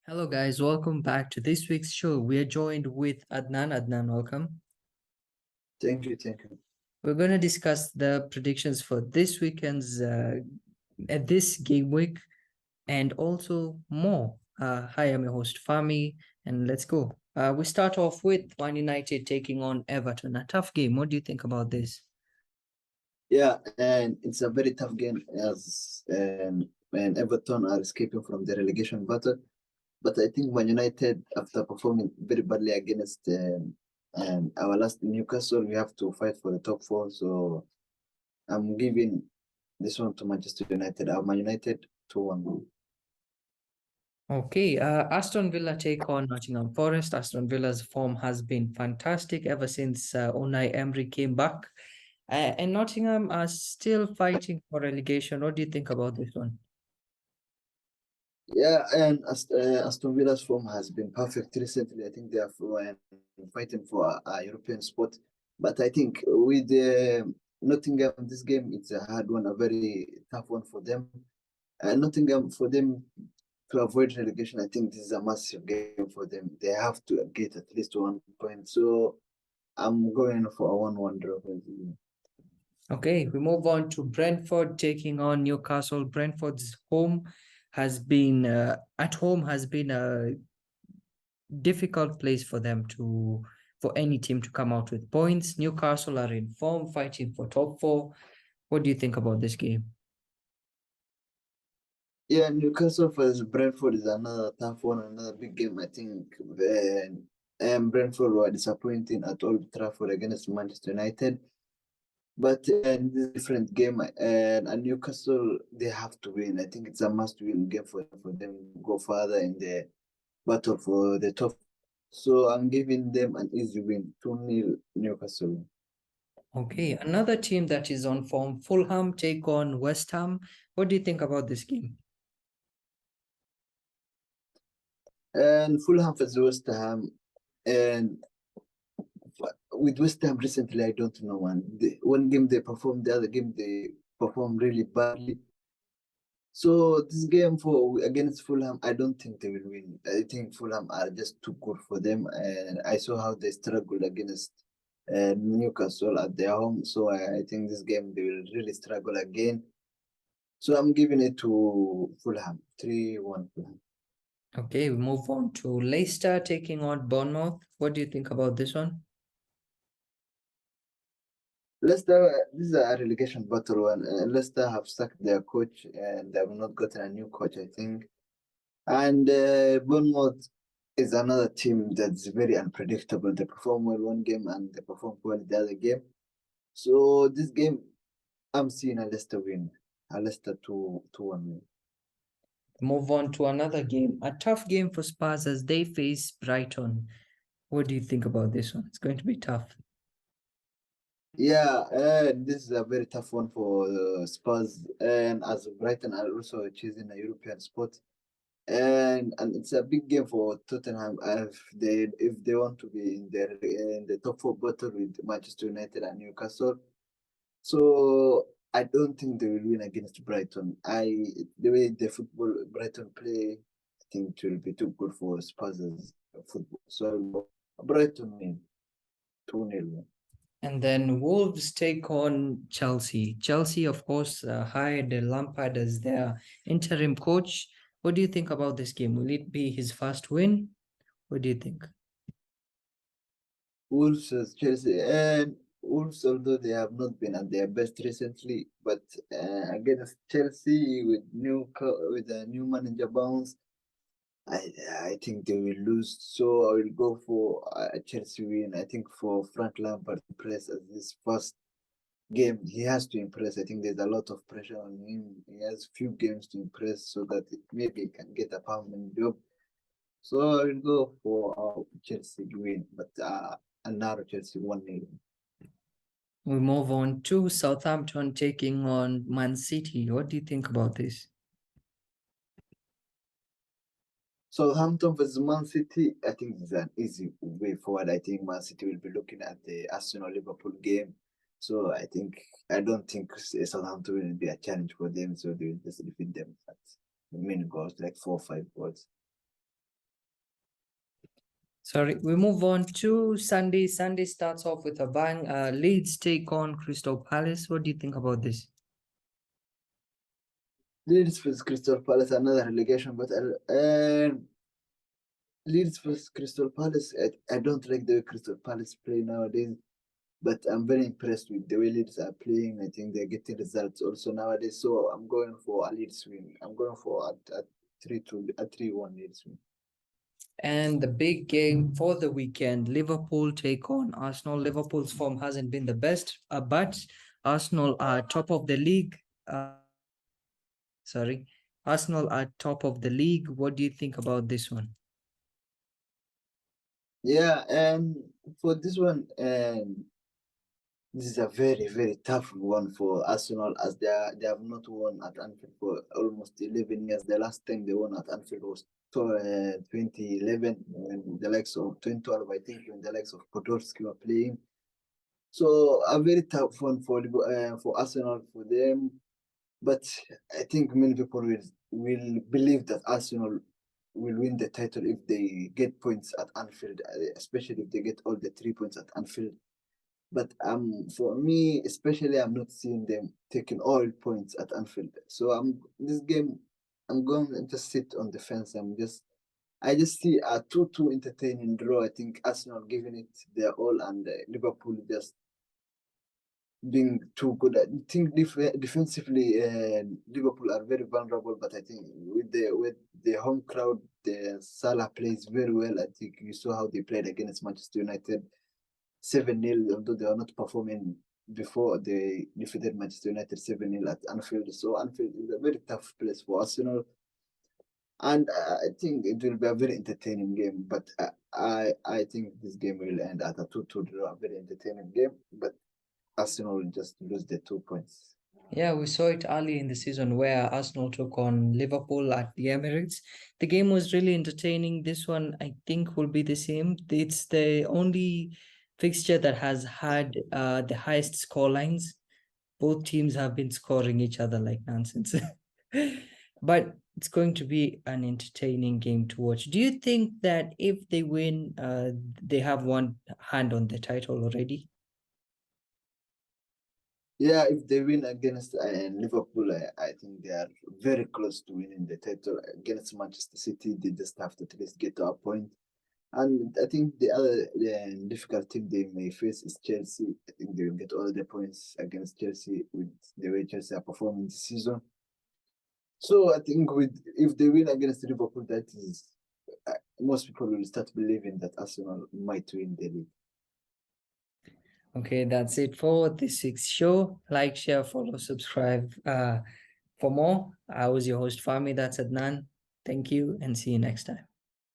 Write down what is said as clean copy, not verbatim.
Hello, guys. Welcome back to this week's show. We are joined with Adnan. Adnan, welcome. Thank you, thank you. We're going to discuss the predictions for this weekend's at this game week and also more. Hi, I'm your host Fahmy, and let's go. We start off with Man United taking on Everton. A tough game. What do you think about this? Yeah, and it's a very tough game as when Everton are escaping from the relegation battle. But I think Man United, after performing very badly against our last Newcastle, we have to fight for the top four. So I'm giving this one to Manchester United. Man United 2-1. Okay, Aston Villa take on Nottingham Forest. Aston Villa's form has been fantastic ever since Unai Emery came back. And Nottingham are still fighting for relegation. What do you think about this one? Yeah, and Aston Villa's form has been perfect recently. I think they are fighting for a European spot. But I think with Nottingham, this game, it's a hard one, a very tough one for them. And Nottingham, for them to avoid relegation, I think this is a massive game for them. They have to get at least 1 point. So I'm going for a 1-1 draw. Okay, we move on to Brentford taking on Newcastle. Brentford's home has been at home has been a difficult place for them to for any team to come out with points. Newcastle are in form, fighting for top four. What do you think about this game? Yeah, Newcastle versus Brentford is another tough one, another big game. I think Brentford were disappointing at Old Trafford against Manchester United, but this is a different game. And Newcastle, they have to win. I think it's a must-win game for them to go further in the battle for the top. So I'm giving them an easy win, 2-0 Newcastle. Okay, another team that is on form, Fulham take on West Ham. What do you think about this game? And Fulham versus West Ham, and with West Ham recently, I don't know one game they performed, the other game they performed really badly. So this game for against Fulham, I don't think they will win. I think Fulham are just too good for them, and I saw how they struggled against Newcastle at their home. So I think this game they will really struggle again. So I'm giving it to Fulham, 3-1 Fulham. Okay, we move on to Leicester taking on Bournemouth. What do you think about this one? Leicester, this is a relegation battle one. Leicester have sacked their coach and they have not gotten a new coach, I think. And Bournemouth is another team that's very unpredictable. They perform well one game and they perform well the other game. So this game, I'm seeing a Leicester win, a Leicester 2-1 win. Move on to another game, a tough game for Spurs as they face Brighton. What do you think about this one? It's going to be tough. Yeah, this is a very tough one for Spurs, and as Brighton are also choosing a European spot, and it's a big game for Tottenham if they want to be in the top four battle with Manchester United and Newcastle. So I don't think they will win against Brighton. The way the football Brighton play, I think it will be too good for Spurs football. So Brighton win 2-0. And then Wolves take on Chelsea. Chelsea, of course, hired Lampard as their interim coach. What do you think about this game? Will it be his first win? What do you think? Wolves, Chelsea, and Wolves, although they have not been at their best recently, but against Chelsea with a new manager bounce, I think they will lose. So I will go for a Chelsea win. I think for Frank Lampard to impress as this first game, he has to impress. I think there's a lot of pressure on him. He has few games to impress so that maybe he can get a permanent job. So I will go for Chelsea win, but another Chelsea 1-0. We move on to Southampton taking on Man City. What do you think about this? Southampton versus Man City, I think it's an easy way forward. I think Man City will be looking at the Arsenal Liverpool game. So I don't think Southampton will be a challenge for them. So they will just defeat them at many goals, like 4 or 5 goals. Sorry, we move on to Sunday. Sunday starts off with a bang. Leeds take on Crystal Palace. What do you think about this? Leeds vs Crystal Palace, another relegation battle. And Leeds vs Crystal Palace. I don't like the way Crystal Palace play nowadays, but I'm very impressed with the way Leeds are playing. I think they're getting results also nowadays. So I'm going for a Leeds win. I'm going for a 3-2, a 3-1 Leeds win. And the big game for the weekend, Liverpool take on Arsenal. Liverpool's form hasn't been the best, but Arsenal are top of the league. Sorry, Arsenal are top of the league. What do you think about this one? Yeah, and for this one, this is a very, very tough one for Arsenal as they have not won at Anfield for almost 11 years. The last time they won at Anfield was 2011 when the likes of 2012, I think, when the likes of Podolski were playing. So a very tough one for Arsenal for them. But I think many people will believe that Arsenal will win the title if they get points at Anfield, especially if they get all the 3 points at Anfield. But for me, especially, I'm not seeing them taking all points at Anfield. So this game, I'm going to just sit on the fence. I just see a 2-2 entertaining draw. I think Arsenal giving it their all and Liverpool just being too good. I think defensively, Liverpool are very vulnerable. But I think with the home crowd, the Salah plays very well. I think you saw how they played against Manchester United 7-0, although they are not performing before they defeated Manchester United 7-0 at Anfield. So Anfield is a very tough place for Arsenal. And I think it will be a very entertaining game. But I think this game will end at a 2-2 draw, a very entertaining game. But Arsenal will just lose the 2 points. Yeah, we saw it early in the season where Arsenal took on Liverpool at the Emirates. The game was really entertaining. This one, I think, will be the same. It's the only fixture that has had the highest score lines. Both teams have been scoring each other like nonsense. But it's going to be an entertaining game to watch. Do you think that if they win, they have one hand on the title already? Yeah, if they win against Liverpool, I think they are very close to winning the title. Against Manchester City, they just have to at least get to a point. And I think the difficult team they may face is Chelsea. I think they will get all the points against Chelsea with the way Chelsea are performing this season. So I think if they win against Liverpool, that is most people will start believing that Arsenal might win the league. Okay, that's it for this week's show. Like, share, follow, subscribe for more. I was your host, Fahmy. That's Adnan. Thank you and see you next time.